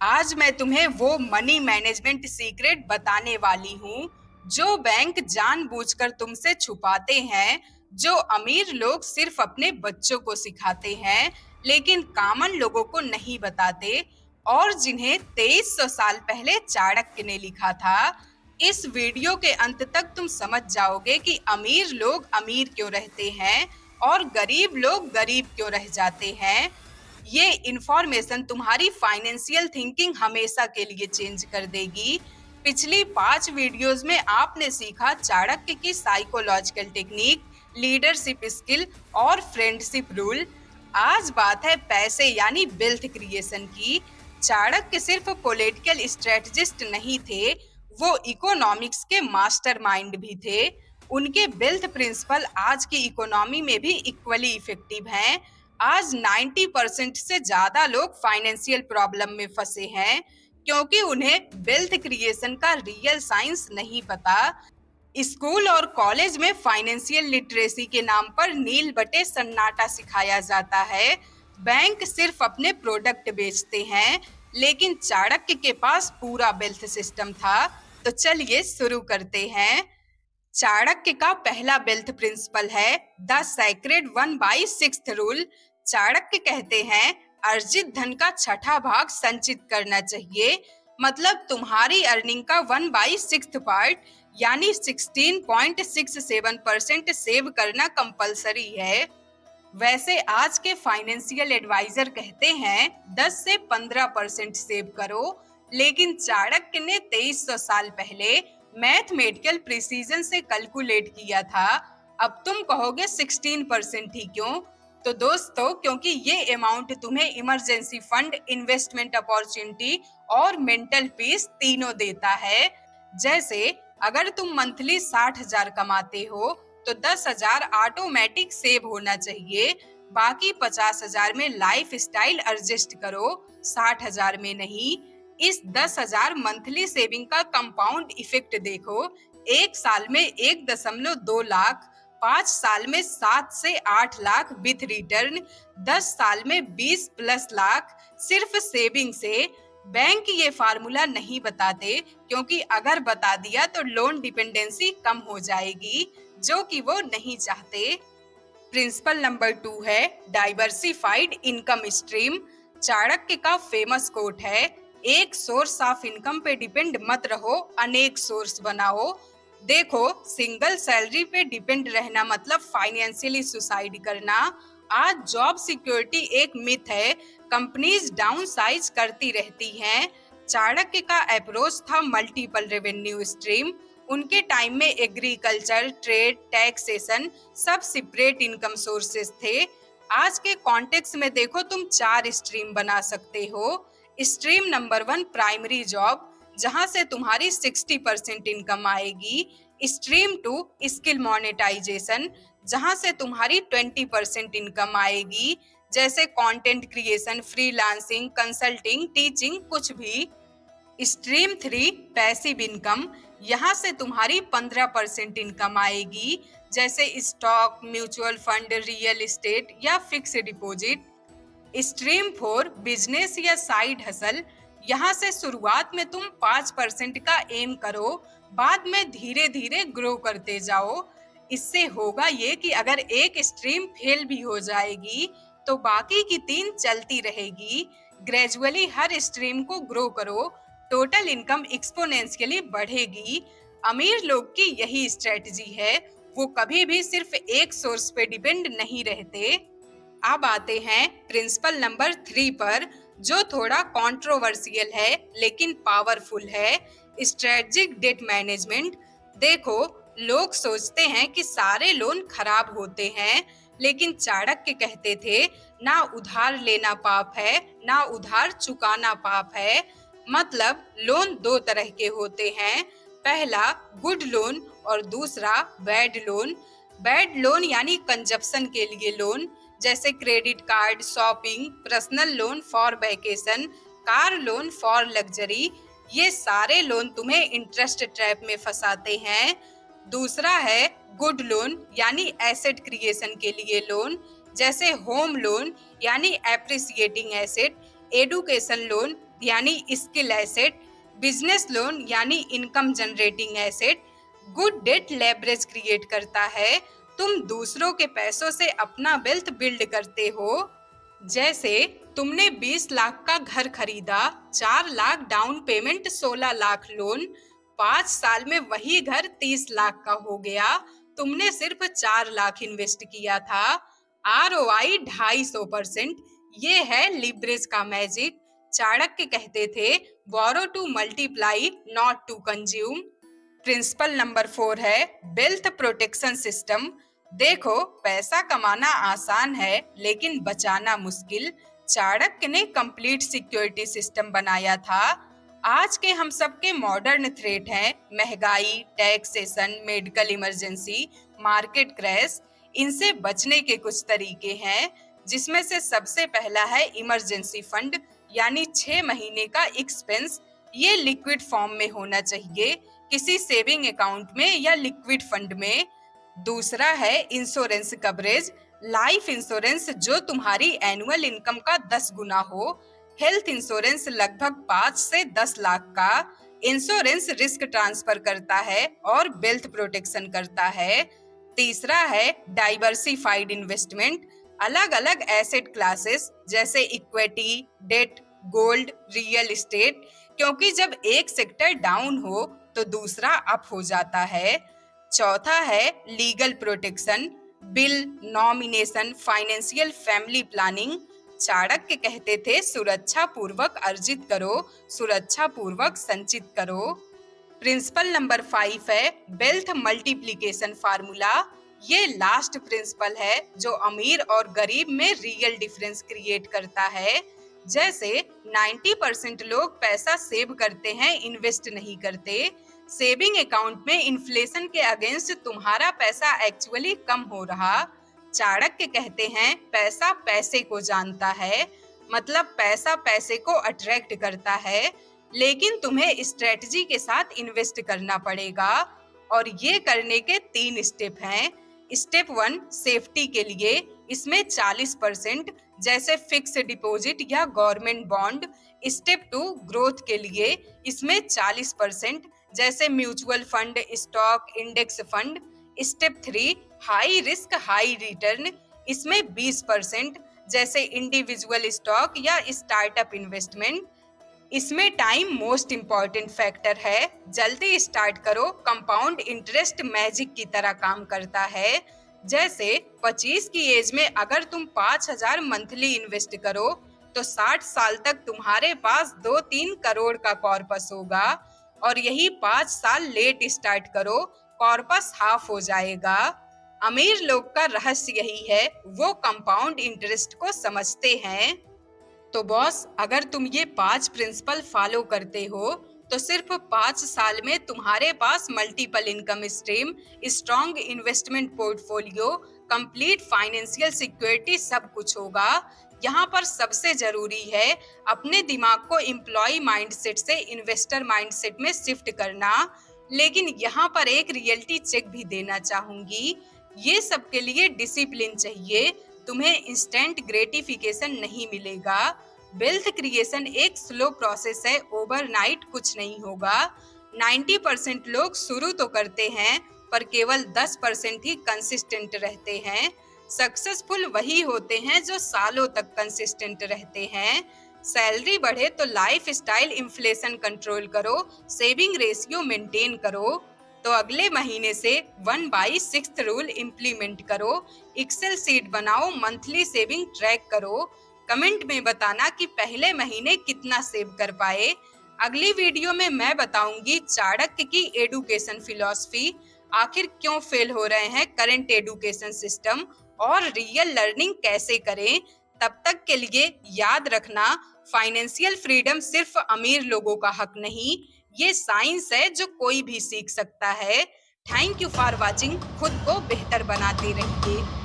आज मैं तुम्हें वो मनी मैनेजमेंट सीक्रेट बताने वाली हूँ जो बैंक जानबूझकर तुमसे छुपाते हैं, जो अमीर लोग सिर्फ अपने बच्चों को सिखाते हैं लेकिन कॉमन लोगों को नहीं बताते, और जिन्हें 2300 साल पहले चाणक्य ने लिखा था। इस वीडियो के अंत तक तुम समझ जाओगे कि अमीर लोग अमीर क्यों रहते हैं और गरीब लोग गरीब क्यों रह जाते हैं। ये इंफॉर्मेशन तुम्हारी फाइनेंशियल थिंकिंग हमेशा के लिए चेंज कर देगी। पिछली 5 वीडियोस में आपने सीखा चाणक्य की साइकोलॉजिकल टेक्निक, लीडरशिप स्किल और फ्रेंडशिप रूल। आज बात है पैसे यानी वेल्थ क्रिएशन की। चाणक्य सिर्फ पॉलिटिकल स्ट्रेटजिस्ट नहीं थे, वो इकोनॉमिक्स के मास्टरमाइंड भी थे। उनके वेल्थ प्रिंसिपल आज की इकोनॉमी में भी इक्वली इफेक्टिव हैं। आज 90% से ज्यादा लोग फाइनेंशियल प्रॉब्लम में फंसे हैं क्योंकि उन्हें वेल्थ क्रिएशन का रियल साइंस नहीं पता। स्कूल और कॉलेज में फाइनेंशियल लिटरेसी के नाम पर नील बटे सन्नाटा सिखाया जाता है। बैंक सिर्फ अपने प्रोडक्ट बेचते हैं, लेकिन चाणक्य के पास पूरा वेल्थ सिस्टम था। तो चलिए शुरू करते हैं। चाणक्य का पहला वेल्थ प्रिंसिपल है द सैक्रेड 1/6 रूल। चाणक्य कहते हैं अर्जित धन का छठा भाग संचित करना चाहिए, मतलब तुम्हारी अर्निंग का 1/6 पार्ट यानी 16.67% सेव करना कंपलसरी है। वैसे आज के फाइनेंशियल एडवाइजर कहते हैं 10 से 15% सेव करो, लेकिन चाणक्य ने 2300 साल पहले मैथमेटिकल प्रिसीजन से कैलकुलेट किया था। अब तुम कहोगे 16% ही क्यों? तो दोस्तों, क्योंकि ये अमाउंट तुम्हें इमरजेंसी फंड, इन्वेस्टमेंट अपॉर्चुनिटी और मेंटल पीस तीनों देता है। जैसे अगर तुम मंथली 60,000 कमाते हो तो 10,000 ऑटोमेटिक सेव होना चाहिए। बाकी 50,000 में लाइफ स्टाइल एडजस्ट करो, 60,000 में नहीं। इस 10,000 मंथली सेविंग का कंपाउंड इफेक्ट देखो। एक साल में 1.2 लाख, 5 साल में 7 से 8 लाख विथ रिटर्न, 10 साल में 20 प्लस लाख सिर्फ सेविंग से। बैंक ये फार्मूला नहीं बताते क्योंकि अगर बता दिया तो लोन डिपेंडेंसी कम हो जाएगी, जो कि वो नहीं चाहते। प्रिंसिपल नंबर 2 है डाइवर्सिफाइड इनकम स्ट्रीम। चाणक्य का फेमस कोट है, एक सोर्स ऑफ इनकम पे डिपेंड मत रहो, अनेक सोर्स बनाओ। देखो, सिंगल सैलरी पे डिपेंड रहना मतलब फाइनेंशियली सुसाइड करना। आज जॉब सिक्योरिटी एक मिथ है, कंपनीज डाउन साइज करती रहती हैं। चाणक्य का अप्रोच था मल्टीपल रेवेन्यू स्ट्रीम। उनके टाइम में एग्रीकल्चर, ट्रेड, टैक्सेशन सब सेपरेट इनकम सोर्सेस थे। आज के कॉन्टेक्स्ट में देखो, तुम 4 स्ट्रीम बना सकते हो। स्ट्रीम नंबर 1 प्राइमरी जॉब, जहां से तुम्हारी 60% इनकम आएगी। स्ट्रीम 2 स्किल मोनेटाइजेशन, जहां से तुम्हारी 20% इनकम आएगी, जैसे content creation, freelancing, consulting, teaching, कुछ भी। स्ट्रीम 3 पैसिव इनकम, यहाँ से तुम्हारी 15% इनकम आएगी, जैसे stock, mutual fund, real estate या फिक्स डिपॉजिट। स्ट्रीम 4 बिजनेस या साइड हसल, यहाँ से शुरुआत में तुम 5% का एम करो, बाद में धीरे धीरे ग्रो करते जाओ। इससे होगा ये कि अगर एक स्ट्रीम फेल भी हो जाएगी तो बाकी की 3 चलती रहेगी। ग्रेजुअली हर स्ट्रीम को ग्रो करो, टोटल इनकम एक्सपोनेंशियली बढ़ेगी। अमीर लोग की यही स्ट्रेटजी है, वो कभी भी सिर्फ एक सोर्स पे डिपेंड नहीं रहते। अब आते हैं प्रिंसिपल नंबर 3 पर, जो थोड़ा कंट्रोवर्शियल है लेकिन पावरफुल है, स्ट्रेटजिक डेट मैनेजमेंट। देखो, लोग सोचते हैं कि सारे लोन खराब होते हैं, लेकिन चाणक्य कहते थे ना उधार लेना पाप है, ना उधार चुकाना पाप है। मतलब लोन 2 तरह के होते हैं, पहला गुड लोन और दूसरा बैड लोन। बैड लोन यानी कंजप्शन के लिए लोन, जैसे credit card, shopping, personal loan for vacation, car loan for luxury. ये सारे लोन तुम्हें इंटरेस्ट ट्रैप में फंसाते हैं। दूसरा है गुड लोन यानी एसेट क्रिएशन के लिए लोन, जैसे होम लोन यानी एप्रिसिएटिंग एसेट, एडुकेशन लोन यानी स्किल एसेट, बिजनेस लोन यानी income generating asset, good debt leverage create करता है। तुम दूसरों के पैसों से अपना वेल्थ बिल्ड करते हो। जैसे तुमने 20 लाख का घर खरीदा, 4 lakh down payment, 16 lakh loan, 5 साल में वही घर 30 लाख का हो गया। तुमने सिर्फ 4 लाख इन्वेस्ट किया था। ROI 250%। ये है लिवरेज का मैजिक। चाणक्य कहते थे, borrow to multiply not to consume. Principle number 4 है वेल्थ प्रोटेक्शन सिस्टम। देखो, पैसा कमाना आसान है लेकिन बचाना मुश्किल। चाणक्य ने कंप्लीट सिक्योरिटी सिस्टम बनाया था। आज के हम सबके मॉडर्न थ्रेट हैं महंगाई, taxation, medical emergency, market crash. इनसे बचने के कुछ तरीके हैं, जिसमें से सबसे पहला है इमरजेंसी फंड, यानी 6 महीने का एक्सपेंस। ये लिक्विड फॉर्म में होना चाहिए, किसी सेविंग अकाउंट में या लिक्विड फंड में। दूसरा है इंश्योरेंस कवरेज, लाइफ इंश्योरेंस जो तुम्हारी एनुअल इनकम का 10 गुना हो। हेल्थ इंश्योरेंस लगभग 5 से 10 लाख का। इंश्योरेंस रिस्क ट्रांसफर करता है और वेल्थ प्रोटेक्शन करता है। तीसरा है डाइवर्सिफाइड इन्वेस्टमेंट, अलग अलग एसेट क्लासेस जैसे equity, debt, gold, real estate, क्योंकि जब एक सेक्टर डाउन हो तो दूसरा अप हो जाता है। चौथा है legal protection, bill, nomination, financial family planning. Chanakya कहते थे, सुरक्षा पूर्वक अर्जित करो, सुरक्षा पूर्वक संचित करो। प्रिंसिपल नंबर 5 है वेल्थ मल्टीप्लिकेशन फार्मूला। ये लास्ट प्रिंसिपल है जो अमीर और गरीब में रियल डिफरेंस क्रिएट करता है। जैसे 90% लोग पैसा सेव करते हैं, इन्वेस्ट नहीं करते। सेविंग अकाउंट में इन्फ्लेशन के अगेंस्ट तुम्हारा पैसा एक्चुअली कम हो रहा। चाणक्य कहते हैं, पैसा पैसे को जानता है, मतलब पैसा पैसे को अट्रैक्ट करता है, लेकिन तुम्हें स्ट्रेटजी के साथ इन्वेस्ट करना पड़ेगा। और ये करने के 3 स्टेप हैं। स्टेप 1 सेफ्टी के लिए, इसमें 40% जैसे फिक्स डिपॉजिट या गवर्नमेंट बॉन्ड। स्टेप 2 ग्रोथ के लिए, इसमें 40% जैसे mutual fund, stock, index fund. Step 3 high risk high return, इसमें 20% जैसे इंडिविजुअल स्टॉक या स्टार्टअप इन्वेस्टमेंट। इसमें टाइम मोस्ट इम्पॉर्टेंट फैक्टर है। जल्दी स्टार्ट करो, कंपाउंड इंटरेस्ट मैजिक की तरह काम करता है। जैसे 25 की एज में अगर तुम 5,000 मंथली इन्वेस्ट करो तो 60 साल तक तुम्हारे पास 2-3 करोड़ का कॉर्पस होगा। और यही 5 साल लेट स्टार्ट करो, कॉर्पस हाफ हो जाएगा। अमीर लोग का रहस्य यही है, वो कंपाउंड इंटरेस्ट को समझते हैं। तो बॉस, अगर तुम ये 5 प्रिंसिपल फॉलो करते हो तो सिर्फ 5 साल में तुम्हारे पास multiple income stream, strong investment portfolio, complete financial security, सब कुछ होगा। यहाँ पर सबसे जरूरी है अपने दिमाग को एम्प्लॉय माइंडसेट से इन्वेस्टर माइंडसेट में शिफ्ट करना। लेकिन यहाँ पर एक रियलिटी चेक भी देना चाहूंगी, ये सब के लिए डिसिप्लिन चाहिए। तुम्हें इंस्टेंट ग्रेटिफिकेशन नहीं मिलेगा। वेल्थ क्रिएशन एक स्लो प्रोसेस है, ओवरनाइट कुछ नहीं होगा। 90% लोग शुरू तो करते हैं पर केवल 10% ही कंसिस्टेंट रहते हैं। सक्सेसफुल वही होते हैं जो सालों तक कंसिस्टेंट रहते हैं। सैलरी बढ़े तो लाइफ स्टाइल इन्फ्लेशन कंट्रोल करो, सेविंग रेशियो मेंटेन करो। तो अगले महीने से 1/6 रूल इम्प्लीमेंट करो, एक्सेल शीट बनाओ, मंथली सेविंग ट्रैक करो। कमेंट में बताना कि पहले महीने कितना सेव कर पाए। अगली वीडियो में मैं बताऊंगी चाणक्य की एडुकेशन फिलॉसफी, आखिर क्यों फेल हो रहे हैं करंट एडुकेशन सिस्टम, और रियल लर्निंग कैसे करें। तब तक के लिए याद रखना, फाइनेंशियल फ्रीडम सिर्फ अमीर लोगों का हक नहीं, ये साइंस है जो कोई भी सीख सकता है। Thank you for watching. खुद को बेहतर बनाते रहिए।